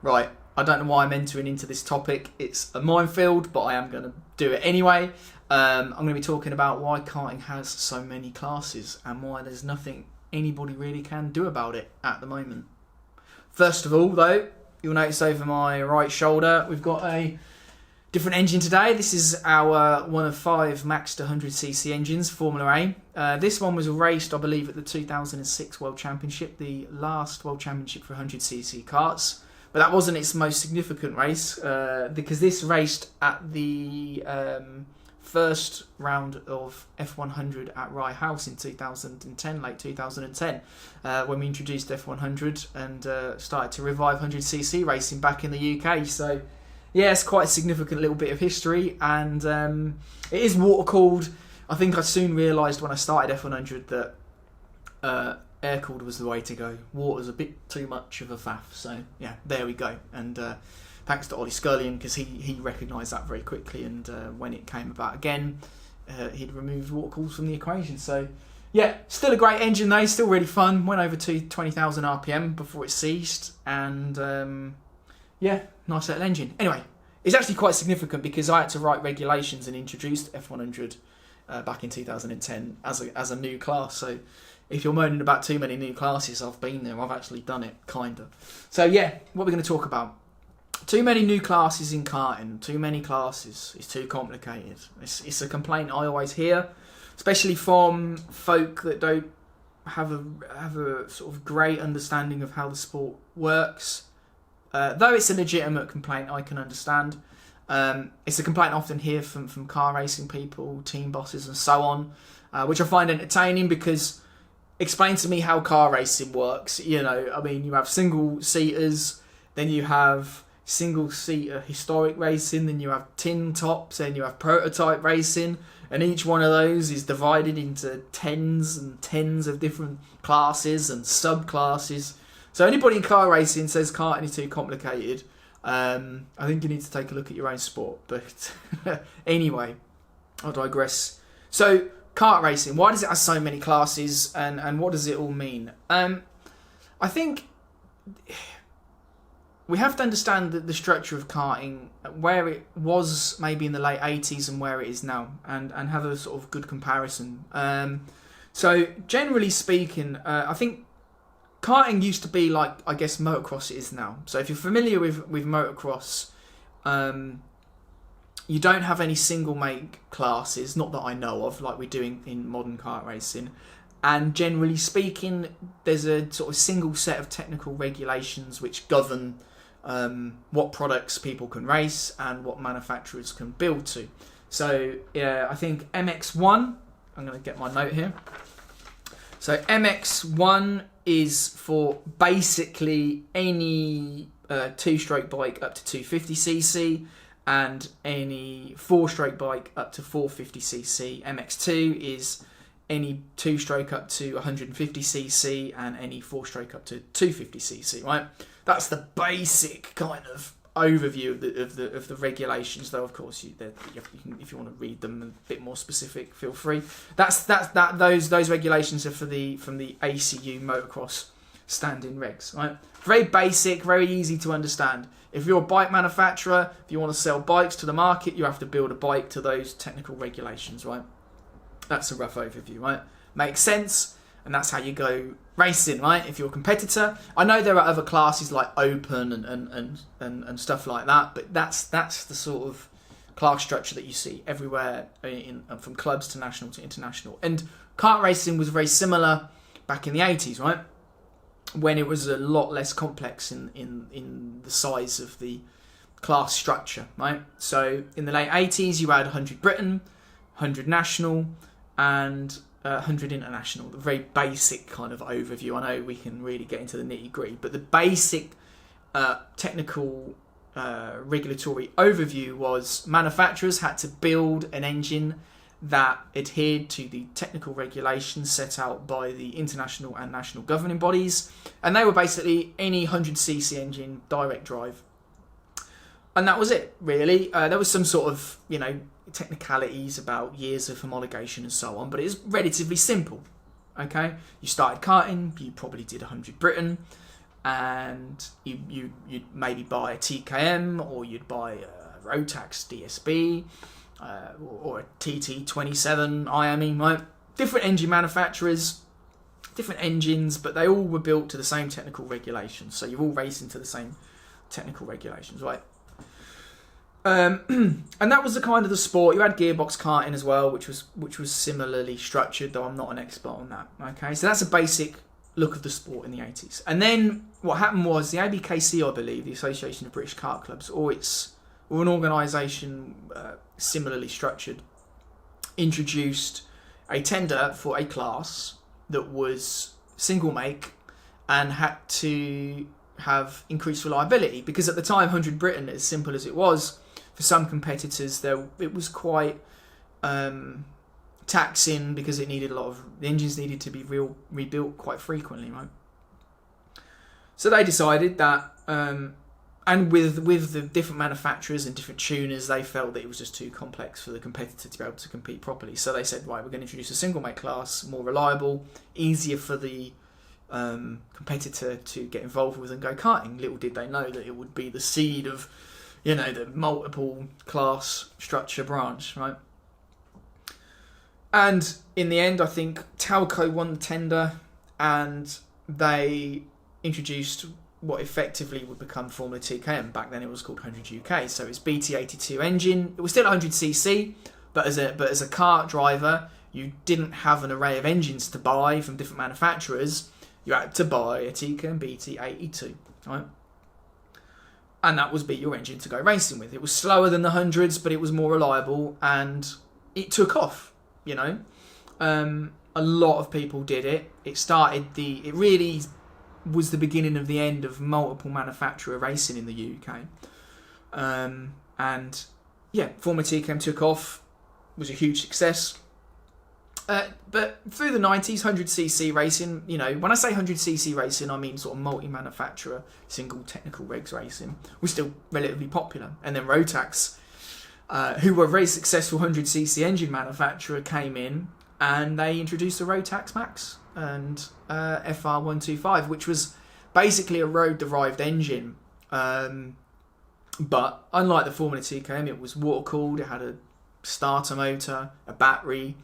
Right, I don't know why I'm entering into this topic. It's a minefield, but I am going to do it anyway. I'm going to be talking about why karting has so many classes and why there's nothing anybody really can do about it at the moment. First of all, though, you'll notice over my right shoulder, we've got a different engine today. This is our one of 5 maxed 100cc engines, Formula A. This one was raced, I believe, at the 2006 World Championship, the last World Championship for 100cc karts. But that wasn't its most significant race, because this raced at the first round of F100 at Rye House in 2010, late 2010, when we introduced F100 and started to revive 100cc racing back in the UK. So, yeah, it's quite a significant little bit of history, and it is water-cooled. I think I soon realised when I started F100 that air-cooled was the way to go. Water's a bit too much of a faff, so yeah, there we go. And thanks to Ollie Scullion, because he recognised that very quickly, and when it came about again, he'd removed water cools from the equation. So yeah, still a great engine though, still really fun. Went over to 20,000 RPM before it ceased, and yeah, nice little engine. Anyway, it's actually quite significant because I had to write regulations and introduced F100 back in 2010 as a new class. So if you're moaning about too many new classes, I've been there. I've actually done it, kind of. So yeah, what we're going to talk about. Too many new classes in karting. Too many classes. It's too complicated. It's a complaint I always hear, especially from folk that don't have a sort of great understanding of how the sport works. Though it's a legitimate complaint, I can understand. It's a complaint I often hear from car racing people, team bosses and so on, which I find entertaining because explain to me how car racing works. You know, I mean, you have single-seaters, then you have single-seater historic racing, then you have tin tops, then you have prototype racing, and each one of those is divided into tens and tens of different classes and subclasses. So anybody in car racing says karting is too complicated, I think you need to take a look at your own sport. But anyway, I digress. So kart racing, why does it have so many classes, and what does it all mean? I think we have to understand the structure of karting, where it was maybe in the late 80s and where it is now, and have a sort of good comparison. So generally speaking, I think karting used to be like, I guess, motocross is now. So if you're familiar with motocross, you don't have any single make classes, not that I know of, like we're doing in modern kart racing. And generally speaking, there's a sort of single set of technical regulations which govern what products people can race and what manufacturers can build to. So yeah, I think MX1, I'm going to get my note here. So MX1 is for basically any two-stroke bike up to 250cc and any four-stroke bike up to 450cc. MX2 is any two-stroke up to 150cc and any four-stroke up to 250cc, right? That's the basic kind of overview of the regulations, though of course you can, if you want to read them a bit more specific, feel free. Those regulations are from the ACU motocross standing regs, right? Very basic, very easy to understand. If you're a bike manufacturer, if you want to sell bikes to the market, you have to build a bike to those technical regulations, right? That's a rough overview, right? Makes sense, and that's how you go racing, right? If you're a competitor, I know there are other classes like open and stuff like that, but that's the sort of class structure that you see everywhere, from clubs to national to international. And kart racing was very similar back in the 80s, right? When it was a lot less complex in the size of the class structure, right? So in the late 80s, you had 100 Britain, 100 national, and 100 international. The very basic kind of overview. I know we can really get into the nitty-gritty, but the basic technical regulatory overview was manufacturers had to build an engine that adhered to the technical regulations set out by the international and national governing bodies, and they were basically any 100cc engine, direct drive, and that was it, really. There was some sort of, technicalities about years of homologation and so on, but it was relatively simple. Okay, you started karting, you probably did 100 Britain, and you'd maybe buy a TKM, or you'd buy a Rotax DSB, or a TT27 IME, right? Different engine manufacturers, different engines, but they all were built to the same technical regulations. So you're all racing to the same technical regulations, right? And that was the kind of the sport. You had gearbox karting as well, which was similarly structured, though I'm not an expert on that. Okay, so that's a basic look of the sport in the 80s. And then what happened was the ABKC, I believe, the Association of British Kart Clubs, or an organisation similarly structured, introduced a tender for a class that was single make and had to have increased reliability, because at the time 100 Britain, as simple as it was, for some competitors it was quite taxing, because it needed the engines needed to be rebuilt quite frequently, right? So they decided that, and with the different manufacturers and different tuners, they felt that it was just too complex for the competitor to be able to compete properly. So they said, right, we're going to introduce a single make class, more reliable, easier for the competitor to get involved with and go karting. Little did they know that it would be the seed of, the multiple class structure branch, right? And in the end, I think Talco won the tender, and they introduced what effectively would become Formula TKM. Back then it was called 100 UK, so it's BT82 engine. It was still 100cc, but as a kart driver, you didn't have an array of engines to buy from different manufacturers. You had to buy a TKM BT82, right? And that was your engine to go racing with. It was slower than the hundreds, but it was more reliable, and it took off. A lot of people did it. It really was the beginning of the end of multiple manufacturer racing in the UK. And yeah, Formula TKM took off, was a huge success. But through the 90s, 100cc racing, when I say 100cc racing, I mean sort of multi-manufacturer, single technical regs racing, was still relatively popular. And then Rotax, who were a very successful 100cc engine manufacturer, came in and they introduced the Rotax Max and FR125, which was basically a road-derived engine. But unlike the Formula TKM, it was water-cooled, it had a starter motor, a battery,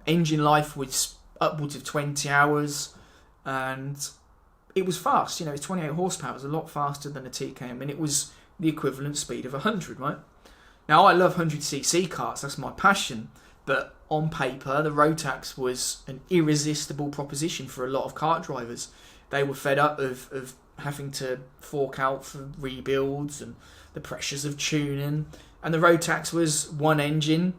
engine life was upwards of 20 hours, and it was fast. It's 28 horsepower, it was a lot faster than a TKM, and it was the equivalent speed of 100, right? Now, I love 100cc karts, that's my passion, but on paper, the Rotax was an irresistible proposition for a lot of kart drivers. They were fed up of having to fork out for rebuilds and the pressures of tuning, and the Rotax was one engine,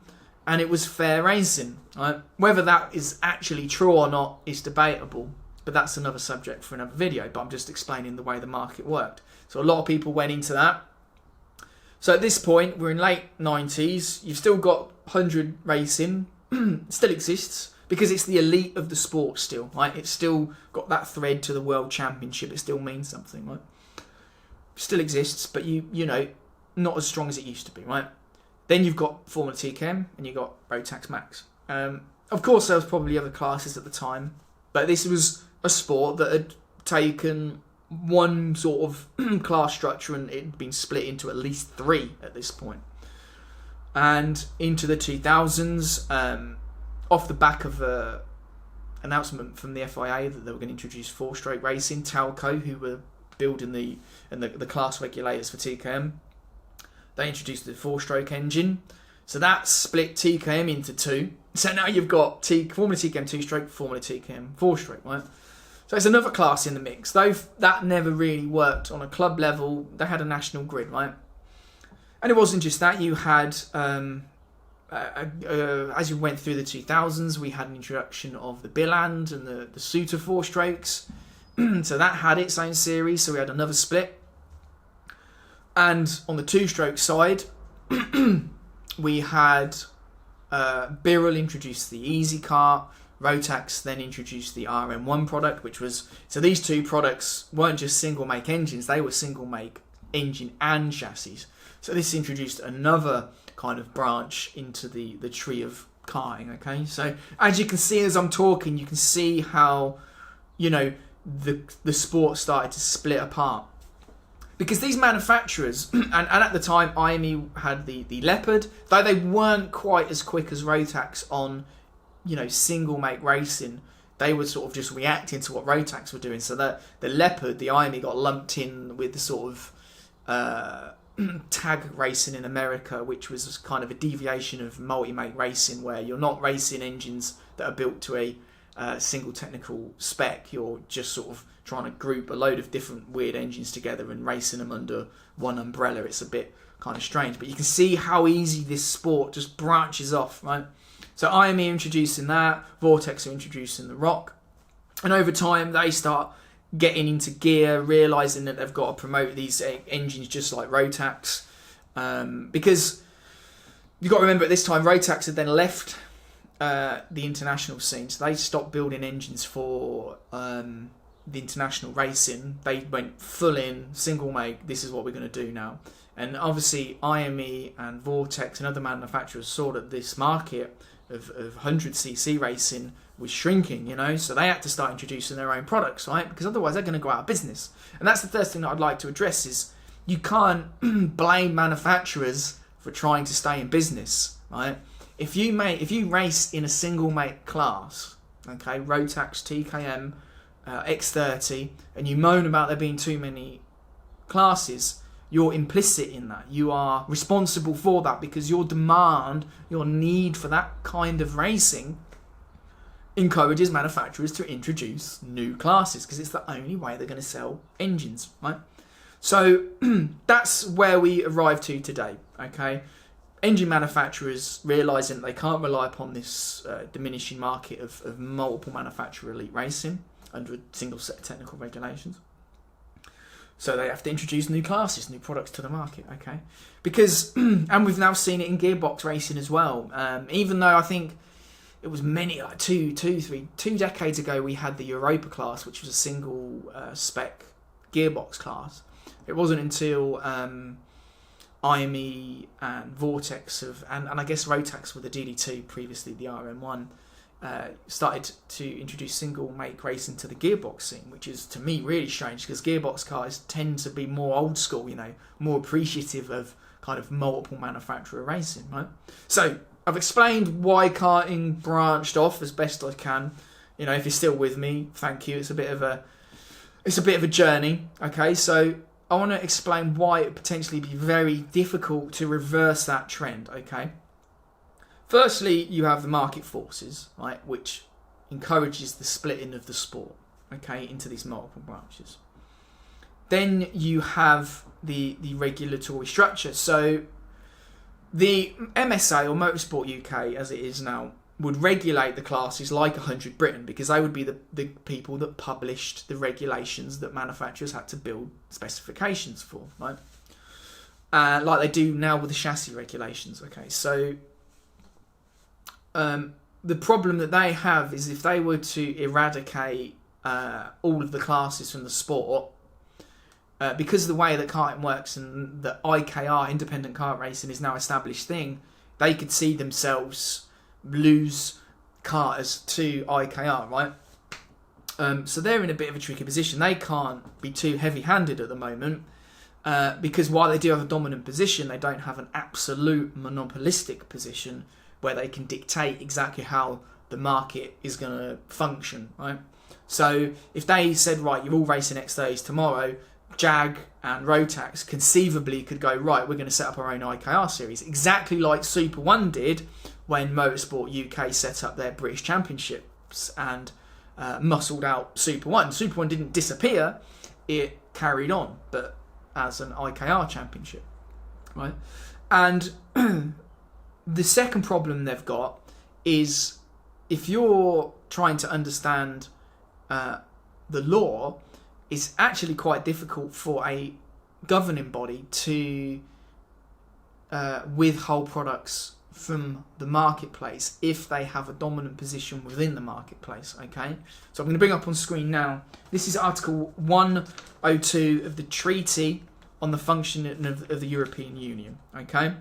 and it was fair racing. Right? Whether that is actually true or not is debatable, but that's another subject for another video, but I'm just explaining the way the market worked. So a lot of people went into that. So at this point, we're in late 90s, you've still got 100 racing, still exists, because it's the elite of the sport still, right? It's still got that thread to the World Championship, it still means something, right? Still exists, but not as strong as it used to be, right? Then you've got Formula TKM and you've got Rotax Max. Of course, there was probably other classes at the time, but this was a sport that had taken one sort of class structure and it had been split into at least three at this point. And into the 2000s, off the back of an announcement from the FIA that they were going to introduce four-stroke racing, Talco, who were building the class regulators for TKM, they introduced the four-stroke engine. So that split TKM into two. So now you've got Formula TKM two-stroke, Formula TKM four-stroke, right? So it's another class in the mix. Though that never really worked on a club level, they had a national grid, right? And it wasn't just that. You had, as you went through the 2000s, we had an introduction of the Billand and the Suter four-strokes. So that had its own series, so we had another split. And on the two-stroke side, we had Birrell introduced the Easy Kart, Rotax then introduced the RM1 product, which was... So these two products weren't just single-make engines, they were single-make engine and chassis. So this introduced another kind of branch into the tree of karting, okay? So as you can see as I'm talking, you can see how, the sport started to split apart. Because these manufacturers, and at the time IME had the Leopard, though they weren't quite as quick as Rotax on, single make racing, they were sort of just reacting to what Rotax were doing. So the Leopard, the IME, got lumped in with the sort of tag racing in America, which was kind of a deviation of multi-make racing, where you're not racing engines that are built to a single technical spec. You're just sort of trying to group a load of different weird engines together and racing them under one umbrella. It's a bit kind of strange, but you can see how easy this sport just branches off, right? So IME are introducing that, Vortex are introducing the Rock, and over time they start getting into gear, realising that they've got to promote these engines just like Rotax, because you've got to remember at this time Rotax had then left the international scene, so they stopped building engines for the international racing. They went full in, single make, this is what we're going to do now. And obviously IME and Vortex and other manufacturers saw that this market of 100cc racing was shrinking, so they had to start introducing their own products, right? Because otherwise they're going to go out of business. And that's the first thing that I'd like to address is you can't blame manufacturers for trying to stay in business, right? If you race in a single make class, okay, Rotax, TKM, X30, and you moan about there being too many classes, you're implicit in that. You are responsible for that because your demand, your need for that kind of racing encourages manufacturers to introduce new classes because it's the only way they're going to sell engines, right? So that's where we arrive to today, okay? Engine manufacturers realising that they can't rely upon this diminishing market of multiple manufacturer elite racing under a single set of technical regulations. So they have to introduce new classes, new products to the market, okay? Because, and we've now seen it in gearbox racing as well. Even though I think it was like two decades ago, we had the Europa class, which was a single spec gearbox class. It wasn't until IME and Vortex and I guess Rotax with the DD2, previously the RM1, started to introduce single make racing to the gearbox scene, which is to me really strange because gearbox cars tend to be more old school, more appreciative of kind of multiple manufacturer racing, right? So I've explained why karting branched off as best I can. If you're still with me, thank you. It's a bit of a journey, okay? So I want to explain why it would potentially be very difficult to reverse that trend, okay? Firstly, you have the market forces, right, which encourages the splitting of the sport, okay, into these multiple branches. Then you have the regulatory structure. So the MSA, or Motorsport UK, as it is now, would regulate the classes like 100 Britain because they would be the people that published the regulations that manufacturers had to build specifications for, right? Like they do now with the chassis regulations, okay? So the problem that they have is if they were to eradicate all of the classes from the sport, because of the way that karting works and that IKR, independent kart racing, is now an established thing, they could see themselves lose karters to IKR, right? So they're in a bit of a tricky position. They can't be too heavy-handed at the moment because while they do have a dominant position, they don't have an absolute monopolistic position where they can dictate exactly how the market is going to function, right? So if they said, right, you're all racing X30s tomorrow, Jag and Rotax conceivably could go, right, we're going to set up our own IKR series, exactly like Super 1 did when Motorsport UK set up their British Championships and muscled out Super 1. Super 1 didn't disappear, it carried on, but as an IKR championship, right? And the second problem they've got is if you're trying to understand the law, it's actually quite difficult for a governing body to withhold products from the marketplace if they have a dominant position within the marketplace, okay? So I'm going to bring up on screen now. This is Article 102 of the Treaty on the Functioning of the European Union, okay?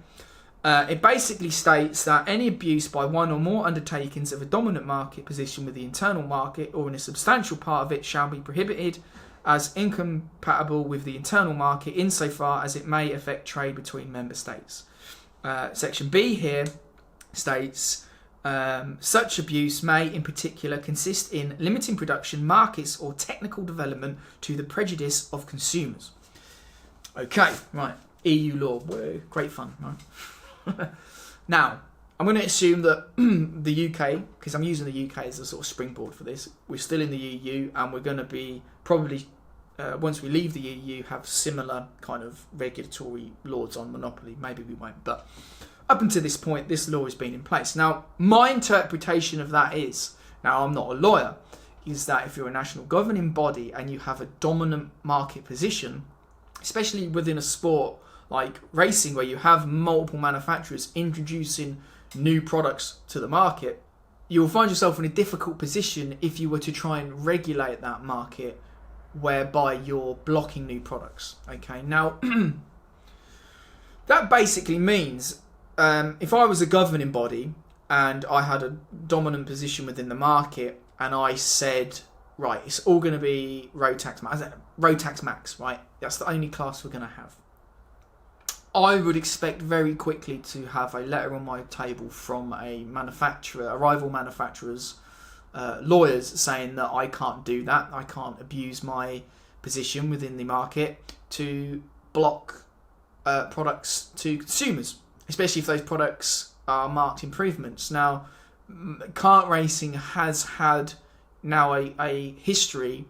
It basically states that any abuse by one or more undertakings of a dominant market position with the internal market or in a substantial part of it shall be prohibited as incompatible with the internal market insofar as it may affect trade between member states. Section B here states such abuse may in particular consist in limiting production, markets or technical development to the prejudice of consumers. Okay, right. EU law. Whoa, great fun, right? Now, I'm going to assume that the UK, because I'm using the UK as a sort of springboard for this, we're still in the EU and we're going to be probably, once we leave the EU, have similar kind of regulatory laws on monopoly. Maybe we won't, but up until this point, this law has been in place. Now, my interpretation of that is, now I'm not a lawyer, is that if you're a national governing body and you have a dominant market position, especially within a sport like racing where you have multiple manufacturers introducing new products to the market, you'll find yourself in a difficult position if you were to try and regulate that market whereby you're blocking new products. Okay, now that basically means if I was a governing body and I had a dominant position within the market and I said, right, it's all going to be road tax max, right? That's the only class we're going to have. I would expect very quickly to have a letter on my table from a rival manufacturer's lawyers saying that I can't do that. I can't abuse my position within the market to block products to consumers, especially if those products are marked improvements. Now, kart racing has had now a history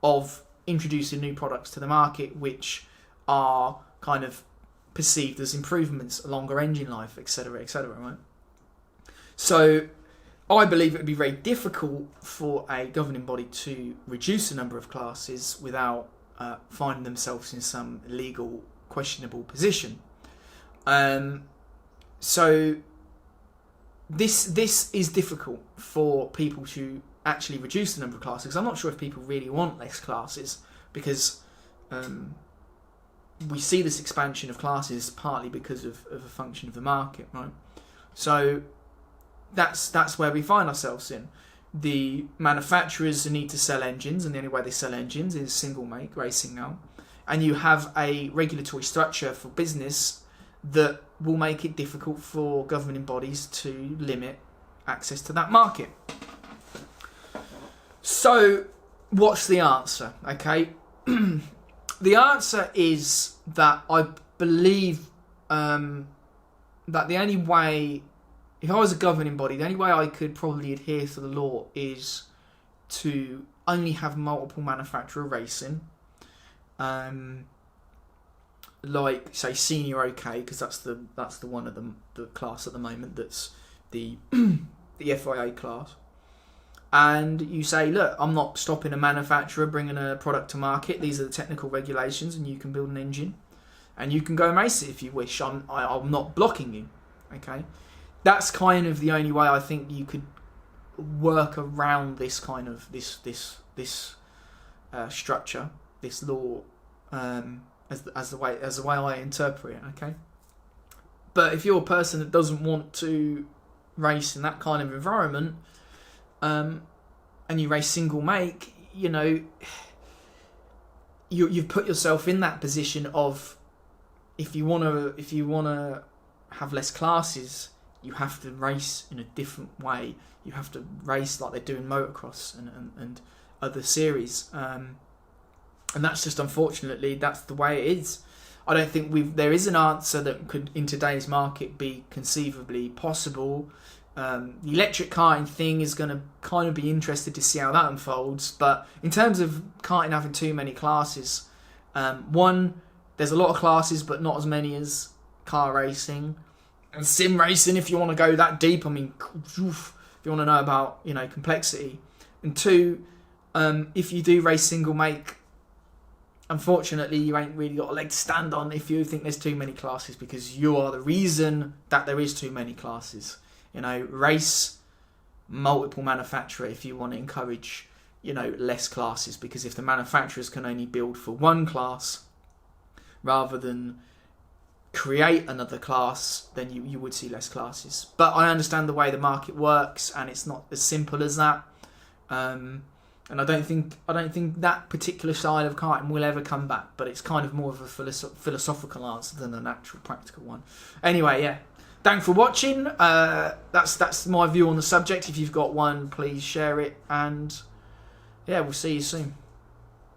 of introducing new products to the market which are kind of perceived as improvements, longer engine life, etc., right? So I believe it would be very difficult for a governing body to reduce the number of classes without finding themselves in some legal questionable position. So this is difficult for people to actually reduce the number of classes. I'm not sure if people really want less classes because we see this expansion of classes partly because of a function of the market, right? So that's where we find ourselves in. The manufacturers need to sell engines, and the only way they sell engines is single make racing now. And you have a regulatory structure for business that will make it difficult for governing bodies to limit access to that market. So what's the answer? Okay. The answer is that I believe that the only way, if I was a governing body, the only way I could probably adhere to the law is to only have multiple manufacturer racing. Like say senior OK, because that's the one of the class at the moment that's the the FIA class. And you say, look, I'm not stopping a manufacturer bringing a product to market. These are the technical regulations, and you can build an engine, and you can go and race it if you wish. I'm not blocking you. Okay, that's kind of the only way I think you could work around this kind of this structure, this law, as the way I interpret it. Okay, but if you're a person that doesn't want to race in that kind of environment, and you race single make, you know, you've put yourself in that position of if you wanna have less classes, you have to race in a different way. You have to race like they do in motocross and other series, and that's just unfortunately that's the way it is. I don't think there is an answer that could in today's market be conceivably possible. The electric karting thing is going to kind of be interested to see how that unfolds. But in terms of karting having too many classes, one, there's a lot of classes, but not as many as car racing and sim racing. If you want to go that deep, I mean, if you want to know about complexity. And two, if you do race single make, unfortunately, you ain't really got a leg to stand on if you think there's too many classes, because you are the reason that there is too many classes. Race multiple manufacturer if you want to encourage, less classes, because if the manufacturers can only build for one class rather than create another class, then you would see less classes. But I understand the way the market works, and it's not as simple as that. And I don't think that particular side of karting will ever come back. But it's kind of more of a philosophical answer than an actual practical one. Anyway, yeah. Thanks for watching. That's my view on the subject. If you've got one, please share it. And yeah, we'll see you soon.